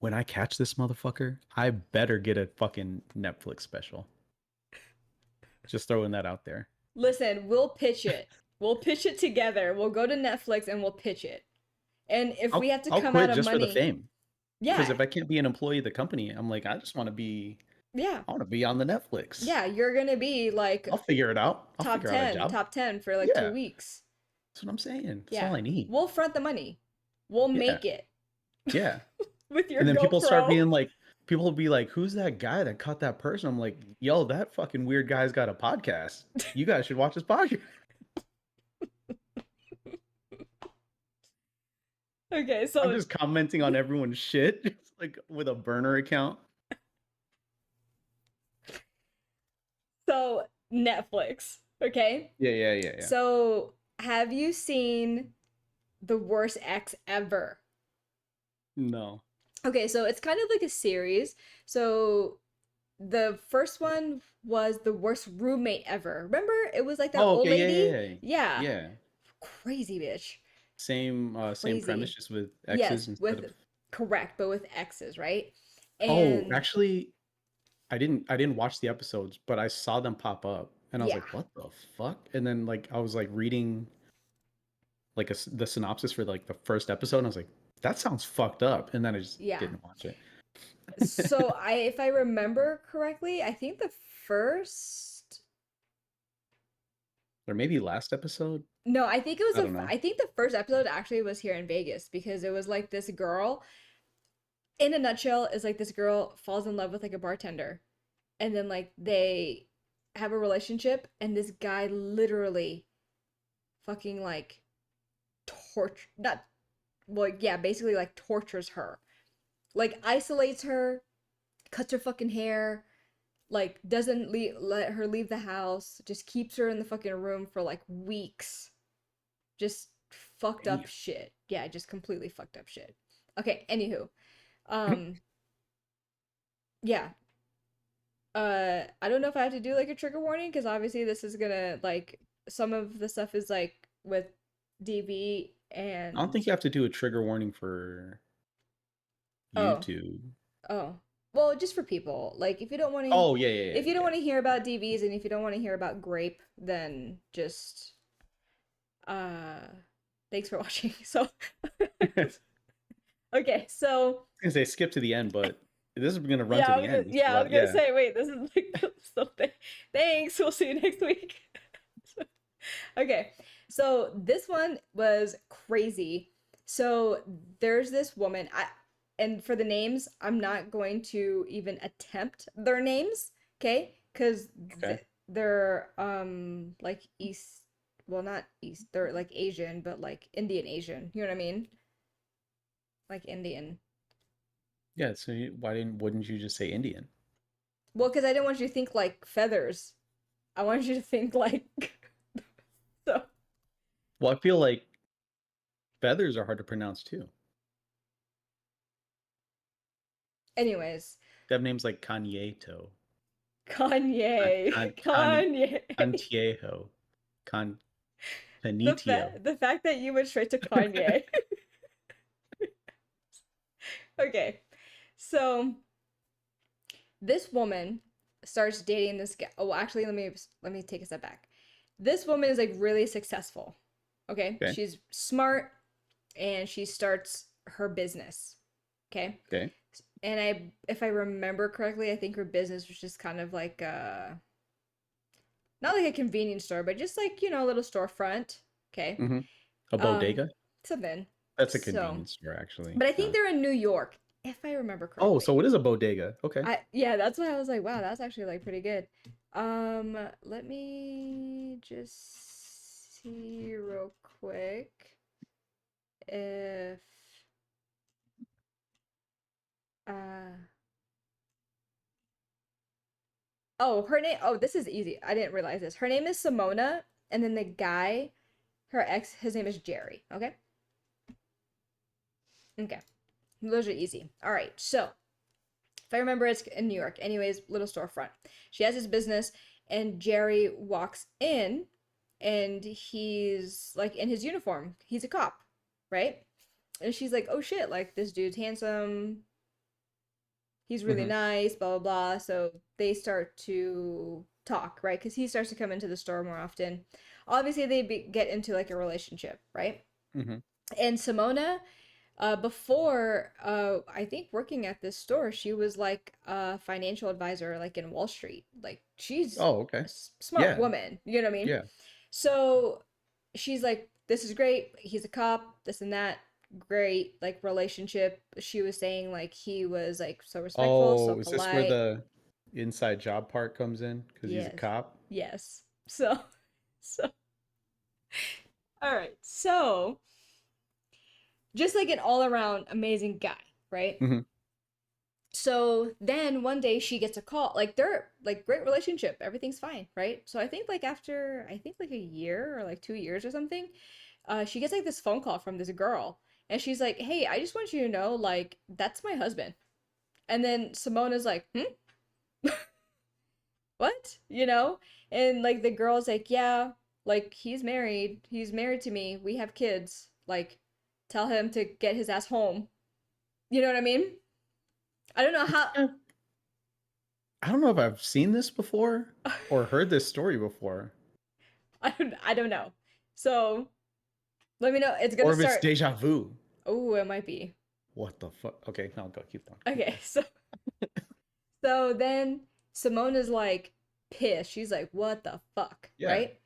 when I catch this motherfucker, I better get a fucking Netflix special. Just throwing that out there. Listen, we'll pitch it. We'll pitch it together. We'll go to Netflix and we'll pitch it. And if we have to I'll come out quit of just for the money, fame. Because yeah, if I can't be an employee of the company, I'm like, I just want to be yeah, I want to be on the Netflix. yeah, you're gonna be like I'll figure it out. I'll top figure out a 10, job. top 10 for like two Yeah. weeks. That's what I'm saying. That's all Yeah. I need. We'll front the money. We'll Yeah. make it Yeah. with your And then people start GoPro. being like, people will be like, who's that guy that caught that person? I'm like, yo, that fucking weird guy's got a podcast. You guys should watch his podcast. Okay, I'm so just commenting on everyone's shit, just like with a burner account. So Netflix, okay? Yeah, yeah, yeah, yeah. So have you seen The Worst Ex Ever? No. Okay, so it's kind of like a series. So the first one was The Worst Roommate Ever. Remember? It was like that Oh, old okay, yeah, lady? yeah, yeah. Yeah. Yeah. Crazy bitch. Same premise, Crazy. just with Yes, X's instead of. with correct, but with X's, right? Oh, And actually, I didn't watch the episodes, but I saw them pop up, and I was yeah, like, "What the fuck?" And then like I was like reading like the synopsis for like the first episode, and I was like, "That sounds fucked up," and then I just yeah. didn't watch it. So if I remember correctly, I think the first Or maybe last episode. no, I think it was I don't know. I think the first episode actually was here in Vegas because it was like this girl in a nutshell is like this girl falls in love with like a bartender and then like they have a relationship and this guy literally fucking like torture not well yeah basically like tortures her like isolates her cuts her fucking hair like doesn't let her leave the house just keeps her in the fucking room for like weeks just fucked up Damn. shit yeah just completely fucked up shit okay anywho um yeah I don't know if I have to do like a trigger warning because obviously this is gonna like some of the stuff is like with DV I don't and think you have to do a trigger warning for oh YouTube. oh well just for people like if you don't want to Oh, yeah, yeah, if you don't yeah, want to hear about DVs and if you don't want to hear about grape then just uh thanks for watching so yeah. I was okay so gonna say skip to the end, but this is gonna run yeah to the end. It's a I was lot. gonna Yeah. say wait this is like something thanks we'll see you next week okay, so this one was crazy. So there's this woman. And for the names, I'm not going to even attempt their names, okay? Because Okay. they're like East, well not East, they're like Asian, but like Indian Asian. You know what I mean? Like Indian. Yeah. So wouldn't you just say Indian? Well, because I didn't want you to think like feathers. I wanted you to think like so. Well, I feel like feathers are hard to pronounce too. Anyways, They have names like Kanyeto, Kanye, Kan Kan Kanye. Kantiejo, Kan The Kanitio. the fact that you went straight to Kanye. Okay. So this woman starts dating this guy. Oh, actually, let me take a step back. This woman is like really successful. Okay? Okay. She's smart and she starts her business. Okay? Okay. And if I remember correctly, I think her business was just kind of like not like a convenience store, but just like, you know, a little storefront. Okay? Mm-hmm. A Um bodega. something. That's a So, convenience store, actually. but I think Not. they're in New York, if I remember Oh, correctly. so it is a bodega. Okay. I yeah, that's why I was like, wow, that's actually like pretty good. Let me just see real quick if uh oh, her name oh, this is easy. I didn't realize this. Her name is Simona, and then the guy, her ex, his name is Jerry. Okay? Okay. Those are easy. All right. So, if I remember, it's in New York. Anyways, little storefront. She has his business, and Jerry walks in, and he's like in his uniform. He's a cop, right? And she's like, "Oh shit! Like this dude's handsome. He's really Mm-hmm. nice." Blah blah blah. So they start to talk, right? Because he starts to come into the store more often. Obviously, get into like a relationship, right? Mm-hmm. And Simona before I think working at this store she was like a financial advisor like in Wall Street like she's Oh, a okay. smart Yeah. woman you know what I mean Yeah. so she's like this is great he's a cop this and that great like relationship she was saying like he was like so respectful so Oh, is this where polite the inside job part comes in? Because he's a yes cop? yes so so all right so just like an all around amazing guy right Mm-hmm. So then one day she gets a call. Like they're like great relationship, everything's fine, right? So I think like after I think like a year or like 2 years or something, she gets like this phone call from this girl, and she's like, "Hey, I just want you to know, like that's my husband." And then Simona's like, "Hmm, what?" And like the girl's like, "Yeah, like he's married to me. We have kids. Like, tell him to get his ass home." You know what I mean? I don't know I think how. I don't know if I've seen this before or heard this story before, I don't know. So let me know. It's gonna or if it's start. deja vu. Oh, it might be. What the fuck? Okay, no, go. Keep going. Keep Okay, going. so then Simona's like pissed. She's like, "What the fuck?" Yeah, Right?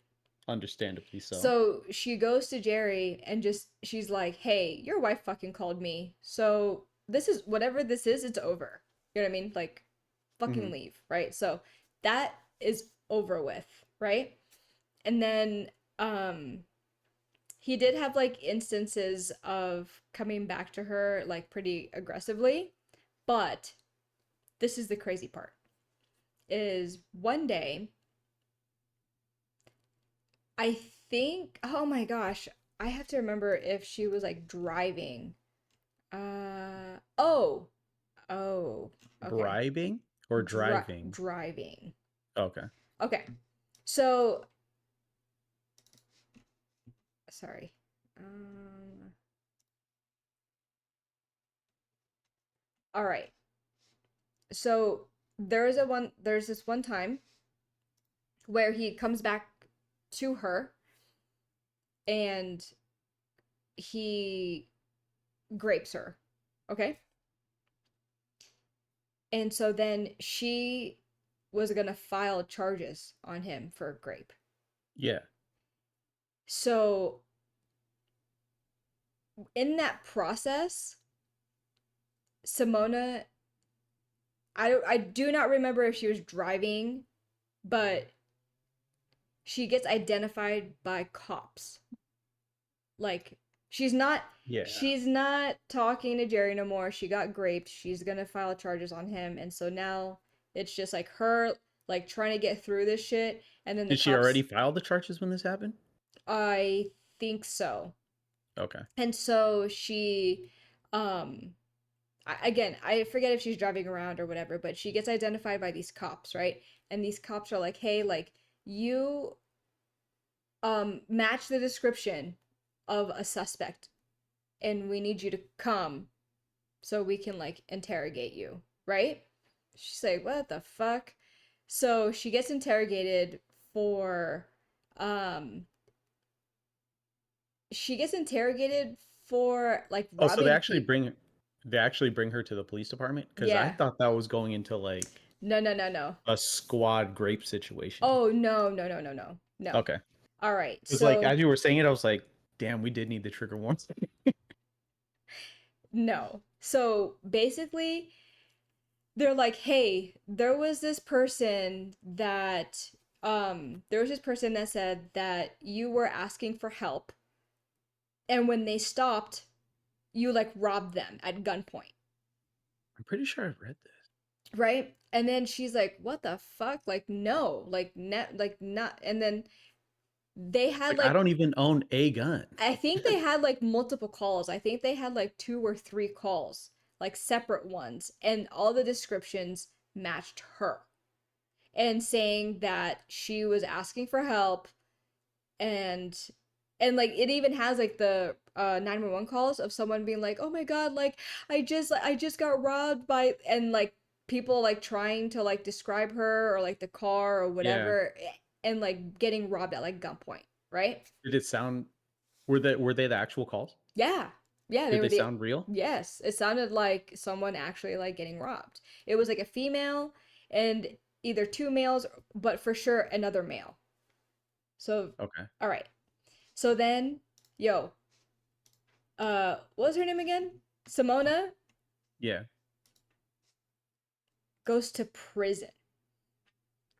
understandably so. So she goes to Jerry and just she's like, "Hey, your wife fucking called me. So this is whatever this is, it's over." You know what I mean? Like Hmm. fucking leave, right? So that is over with, right? And then he did have like instances of coming back to her like pretty aggressively, but this is the crazy part. Is one day I think, oh my gosh, I have to remember if she was like driving. Oh, okay. Bribing or driving? Driving. Okay. Okay. So, sorry. Um, all right. So there's this one time where he comes back to her and he grapes her. Okay? And so then she was gonna file charges on him for grape. Yeah. So in that process, Simona, I do not remember if she was driving, but she gets identified by cops. Like Yeah. she's not talking to Jerry no more. She got graped. She's gonna file charges on him, and so now it's just like her like trying to get through this shit, and then the Did she already cops. file the charges when this happened? I think so. Okay. And so she, um, again, I forget if she's driving around or whatever, but she gets identified by these cops, right? And these cops are like, "Hey, like you match the description of a suspect, and we need you to come so we can like interrogate you," right? She's like, "What the fuck?" So she gets interrogated for, um, she gets interrogated for like Oh, so robbing people. they actually bring her to the police department? Because I Yeah. thought that was going into like No, no, no, no. a squad grape situation. Oh, no, no, no, no, no. No. Okay. All right. Because like So, as you were saying it, I was like, damn, we did need the trigger warning. no. So, basically, they're like, "Hey, there was this person that said that you were asking for help, and when they stopped, you like robbed them at gunpoint." I'm pretty sure I've read this. Right? And then she's like, "What the fuck? Like no. Like like not." And then they It's had like I like don't even own a gun. I think they had like multiple calls. I think they had like two or three calls, like separate ones, and all the descriptions matched her and saying that she was asking for help, and like it even has like the 911 calls of someone being like, "Oh my god, like I just got robbed by," and like people like trying to like describe her or like the car or Yeah. whatever, and like getting robbed at like gunpoint, right? Did it sound were they the actual calls? Yeah. Yeah, they Did were they the sound real? yes. It sounded like someone actually like getting robbed. It was like a female and either two males, but for sure another male. So, Okay. all right. So then, yo, what was her name again? Simona Yeah. goes to prison.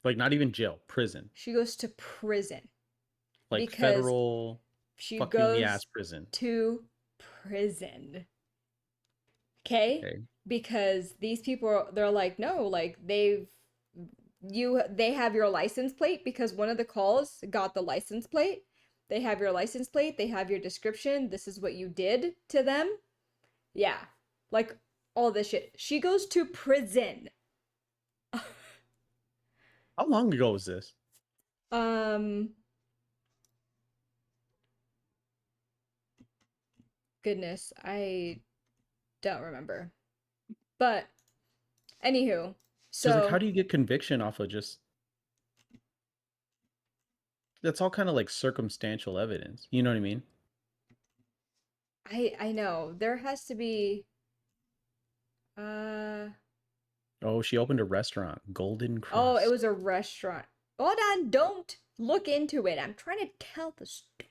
Like not even jail, prison. She goes to prison Like because federal she fuck you in the ass goes prison. to prison. Okay? Okay. Because these people they're like, no, like they have your license plate because one of the calls got the license plate. They have your license plate, they have your description. This is what you did to them. Yeah. Like all this shit. She goes to prison. How long ago was this? um Goodness, I don't remember. But anywho, Because like, how so do you get conviction off of just that's all kind of like circumstantial evidence. You know what I mean? I know there has to be uh Oh, she opened a restaurant, Golden oh, it Crust. was a restaurant. Hold on, don't look into it. I'm trying to tell the story.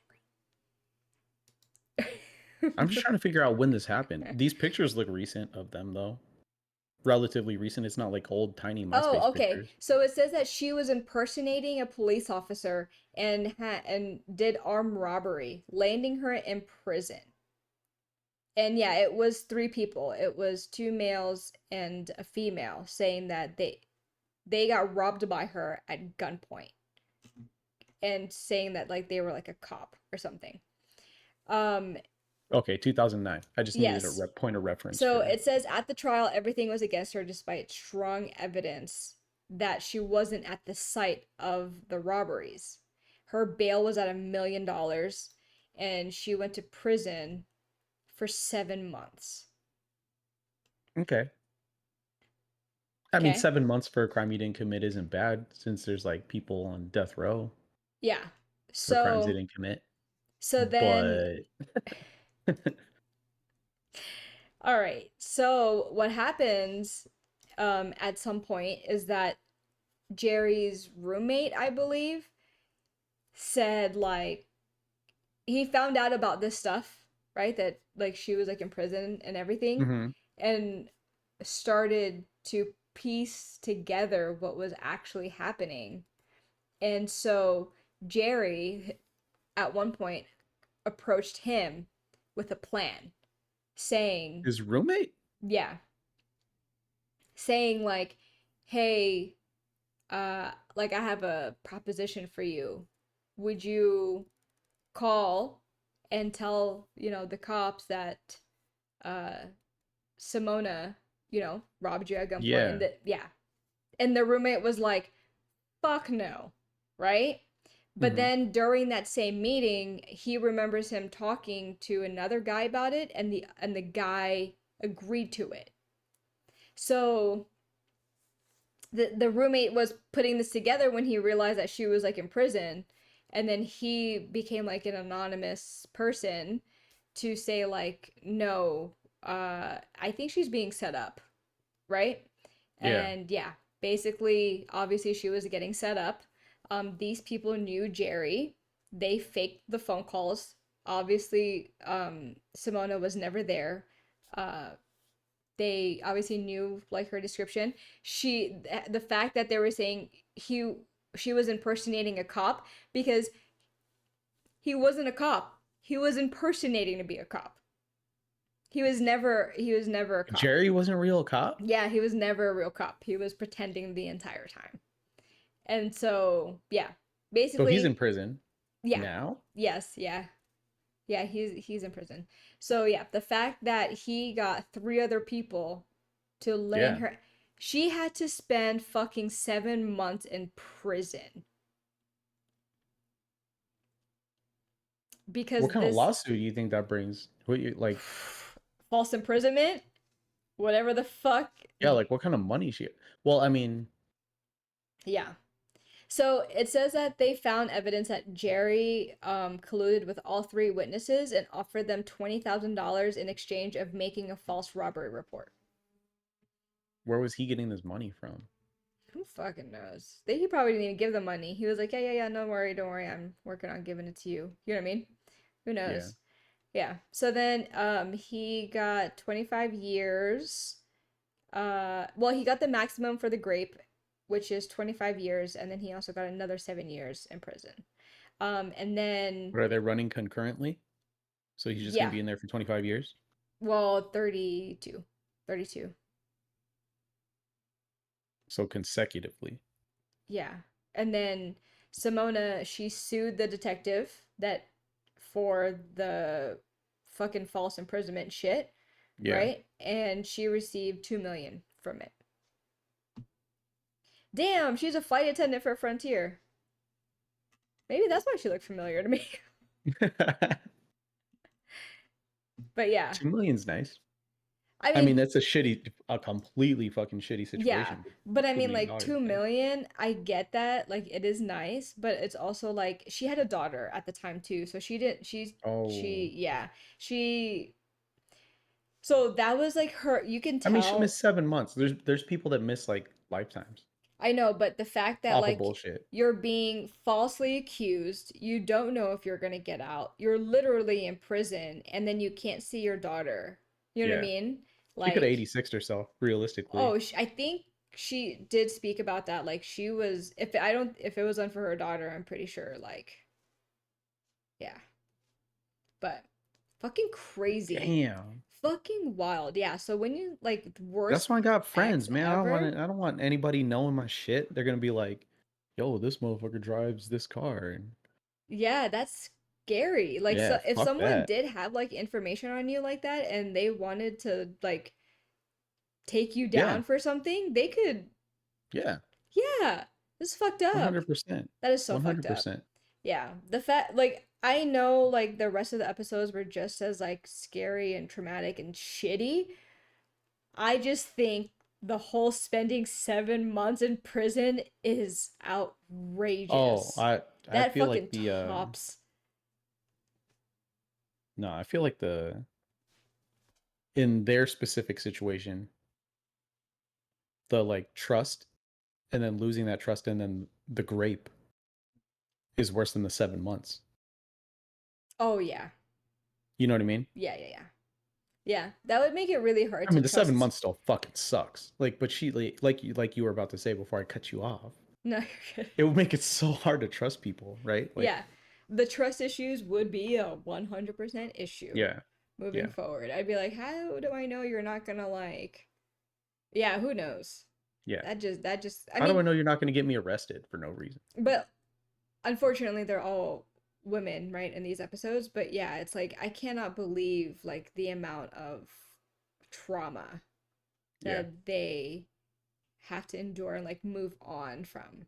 I'm just trying to figure out when this happened. These pictures look recent of them though. Relatively recent. It's not like old tiny MySpace Oh, okay. pictures. So it says that she was impersonating a police officer and did armed robbery, landing her in prison. And yeah, it was three people. It was two males and a female saying that they got robbed by her at gunpoint and saying that like they were like a cop or something. Um Okay, 2009. I just needed a yes. point of reference So for. it says at the trial everything was against her despite strong evidence that she wasn't at the site of the robberies. Her bail was at $1 million and she went to prison for 7 months. Okay. I mean, Okay? 7 months for a crime you didn't commit isn't bad since there's like people on death row Yeah. for crimes they So didn't commit. so then But all right. So what happens at some point is that Jerry's roommate, I believe, said like he found out about this stuff, right? That like she was like in prison and everything, mhm. and started to piece together what was actually happening. And so Jerry at one point approached him with a plan, saying, His roommate? yeah, saying like, "Hey, like I have a proposition for you. Would you call and tell, the cops that uh Simona, robbed you at gunpoint?" And Yeah. that, yeah. And the roommate was like, "Fuck no." Right? But Mhm. then during that same meeting, he remembers him talking to another guy about it and the guy agreed to it. So the roommate was putting this together when he realized that she was like in prison, and then he became like an anonymous person to say like, no, I think she's being set up, right? Yeah. And yeah, basically obviously she was getting set up. These people knew Jerry. They faked the phone calls. Obviously Simona was never there. uh they obviously knew like her description. The fact that they were saying she was impersonating a cop, because he wasn't a cop. He was impersonating to be a cop. He was never a cop. Jerry wasn't a real cop? Yeah, he was never a real cop. He was pretending the entire time. And so, yeah. So he's in Basically, prison yeah. now? Yes, yeah. Yeah, he's in prison. So yeah, the fact that he got three other people to land Yeah. her, she had to spend fucking 7 months in prison What because kind of this lawsuit do you think that brings? What you like false imprisonment, whatever the fuck. yeah, like what kind of money she well, I mean, Yeah. So it says that they found evidence that Jerry colluded with all three witnesses and offered them $20,000 in exchange of making a false robbery report. where was he getting this money from? Who fucking knows? He probably didn't even give them money. He was like, yeah, yeah, yeah, don't worry, I'm working on giving it to you. You know what I mean? Who Yeah. knows? Yeah. So then he got 25 years. Well, he got the maximum for the grape, which is 25 years, and then he also got another 7 years in prison. And then But are they running concurrently? So he's just gonna yeah, be in there for 25 years? well, 32. 32. So consecutively. Yeah. And then Simona, she sued the detective that for the fucking false imprisonment shit, Yeah. right? And she received 2 million from it. Damn, she's a flight attendant for Frontier. Maybe that's why she looked familiar to me. But yeah. 2 million's nice. I I mean, mean, that's a completely fucking shitty yeah. situation. But But I two mean million like dollars 2 is nice. million, I get that. Like it is nice, but it's also like she had a daughter at the time too. So Oh, yeah. She So that was like her, you can I mean, she tell. missed 7 months. There's people that miss like lifetimes I know, but the fact that off of like bullshit. you're being falsely accused, you don't know if you're gonna get out. You're literally in prison, and then you can't see your daughter. You know what I Yeah, mean? she could have Like, 86 herself realistically. oh, I think she did speak about that. Like, she was, if I don't, if it was done for her daughter, I'm pretty sure. Like, yeah, but fucking crazy, Damn. fucking wild. Yeah. So when you like That's worst why I got ex friends, man. I don't want ever. it. I don't want anybody knowing my shit. They're gonna be like, "Yo, this motherfucker drives this car," and Yeah, that's scary. Like, yeah, so if fuck someone that. did have like information on you like that and they wanted to like take you Yeah, down for something, they could, yeah, yeah, this is fucked up. 100%, That is so fucked up. 100%. Yeah, the fact, like, I know like the rest of the episodes were just as like scary and traumatic and shitty. I just think the whole spending 7 months in prison is Oh, outrageous. I That feel fucking like the tops. no, I feel like the in their specific situation, the like trust and then losing that trust and then the grape is worse than the 7 months. Oh yeah. You know what I mean? Yeah, yeah, yeah. Yeah, that would make it really hard I to mean, the seven trust. months still fucking sucks. Like, but she like you were about to say before I cut you off. No, you're good. It would make it so hard to trust people, right? Like, Yeah, the trust issues would be a 100% issue yeah, moving yeah, forward. I'd be like, how do I know you're not gonna like, yeah, who knows? yeah. I How do I mean, know you're not going to get me arrested for no reason? but unfortunately, they're all women, right, in these episodes. But yeah, it's like, I cannot believe like the amount of trauma Yeah, that they have to endure and like move on from,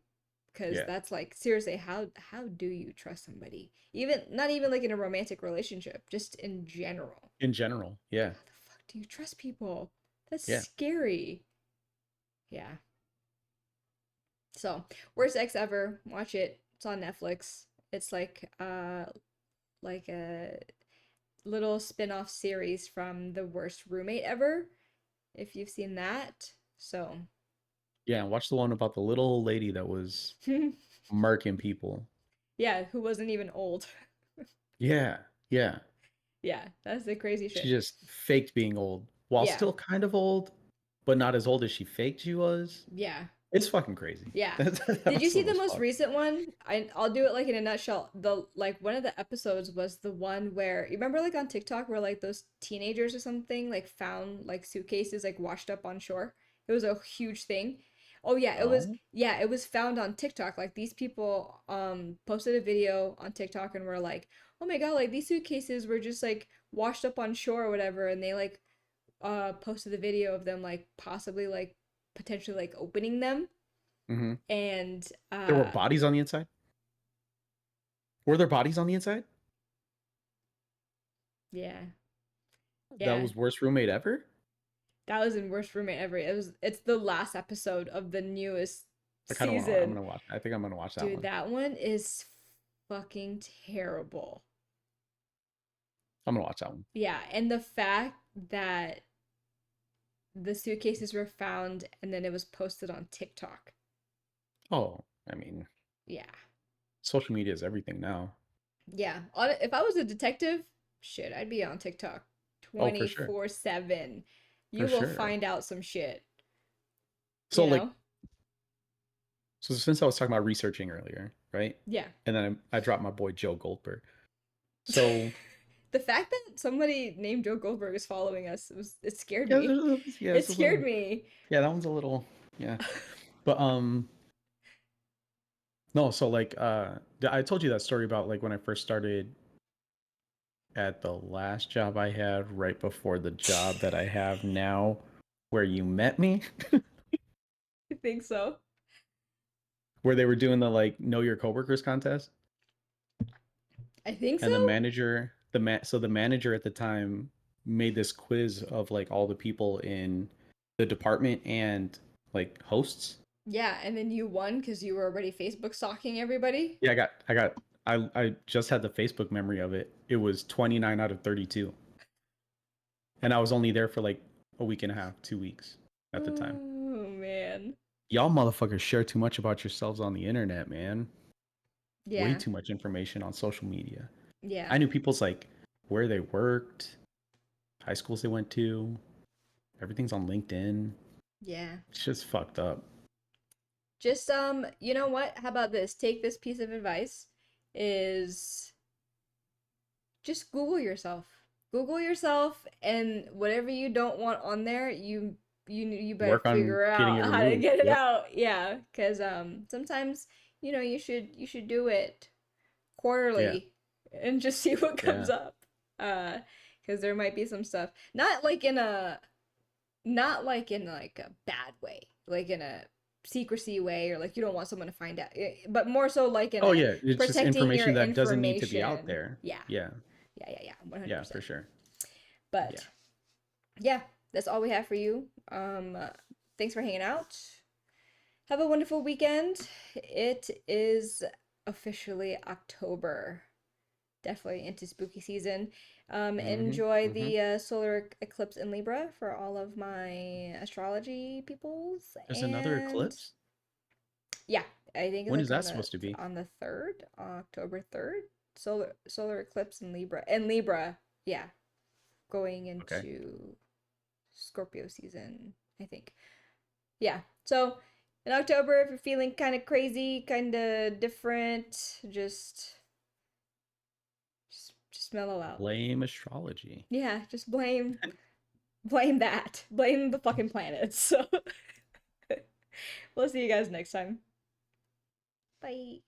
because yeah. that's like seriously, how do you trust somebody, even not even like in a romantic relationship, just in general? In general, yeah, How the fuck do you trust people? That's yeah. scary. Yeah. So worst ex ever, watch it, it's on Netflix. It's like a little spin-off series from the worst roommate ever, if you've seen that. So Yeah, watch the one about the little old lady that was murking people. yeah, who wasn't even old. Yeah, yeah. Yeah, that's the crazy She shit. just faked being old while Yeah, still kind of old, but not as old as she faked she was. yeah, It's fucking crazy. yeah. That Did you see episode the was most fucked. recent one? I'll do it like in a nutshell. The like one of the episodes was the one where you remember like on TikTok where like those teenagers or something like found like suitcases like washed up on shore. It was a huge thing. Oh No. yeah, it was found on TikTok. Like these people posted a video on TikTok and were like, "Oh my God, like these suitcases were just like washed up on shore or whatever." And they like posted the video of them like possibly like potentially like opening them, Hmm. and There were bodies on the inside. Were there bodies on the inside? yeah, That yeah, was worst roommate ever. that was in worst roommate ever. It's the last episode of the newest I kind of want to. I'm season. gonna watch. I think I'm gonna watch that Dude, one. that one is fucking terrible. I'm gonna watch that one. Yeah, and the fact that the suitcases were found and then it was posted on TikTok. Oh, I mean, Yeah. social media is everything now. Yeah. If I was a detective, shit, I'd be on TikTok Oh, for sure, 24/7. for You will sure. find out some shit, So you like, know? so since I was talking about researching earlier, right? Yeah. And then I dropped my boy Joe Goldberg. So The fact that somebody named Joe Goldberg is following us it scared Yeah, me. yeah, It it's a scared little. me. Yeah, that one's a little. Yeah, but no. So like, I told you that story about like when I first started at the last job I had, right before the job that I have now, where you met me, I think so. where they were doing the like know your coworkers contest, I think so. and the manager at the time made this quiz of like all the people in the department and like hosts. Yeah, and then you won because you were already Facebook stalking everybody. Yeah, I just had the Facebook memory of it. It was 29 out of 32. And I was only there for like a week and a half, 2 weeks at the time. Oh man. Y'all motherfuckers share too much about yourselves on the internet, man. Way Yeah. too much information on social media. Yeah. I knew people's like where they worked, high schools they went to. Everything's on LinkedIn. Yeah. It's just fucked up. Just you know what? How about this? Take this piece of advice is just Google yourself. Google yourself and whatever you don't want on there, you better Work on figure getting out it how to removed. get it Yep. out. Yeah, cuz sometimes, you should do it Yeah. quarterly and just see what comes Yeah. up. Cuz there might be some stuff. Not like in a bad way, like in a secrecy way, or like you don't want someone to find out, but more so like in Oh a yeah. It's just protecting your information that doesn't need to be out information. there. Yeah, Yeah. yeah, Yeah, for 100%. sure. Yeah. But yeah, that's all we have for you. Thanks for hanging out. Have a wonderful weekend. It is officially October, definitely into spooky season. Mm-hmm. Enjoy Mm-hmm. the solar eclipse in Libra for all of my astrology peoples, There's another and eclipse? yeah, I think it's When is like that supposed to be? on the third, October 3rd, solar eclipse in Libra, and Libra, yeah, going Okay. into Scorpio season, I think. Yeah, so in October, if you're feeling kind of crazy, kind of different, just mellow out. Blame astrology. Yeah, just blame that. Blame the fucking planets. So we'll see you guys next time. Bye.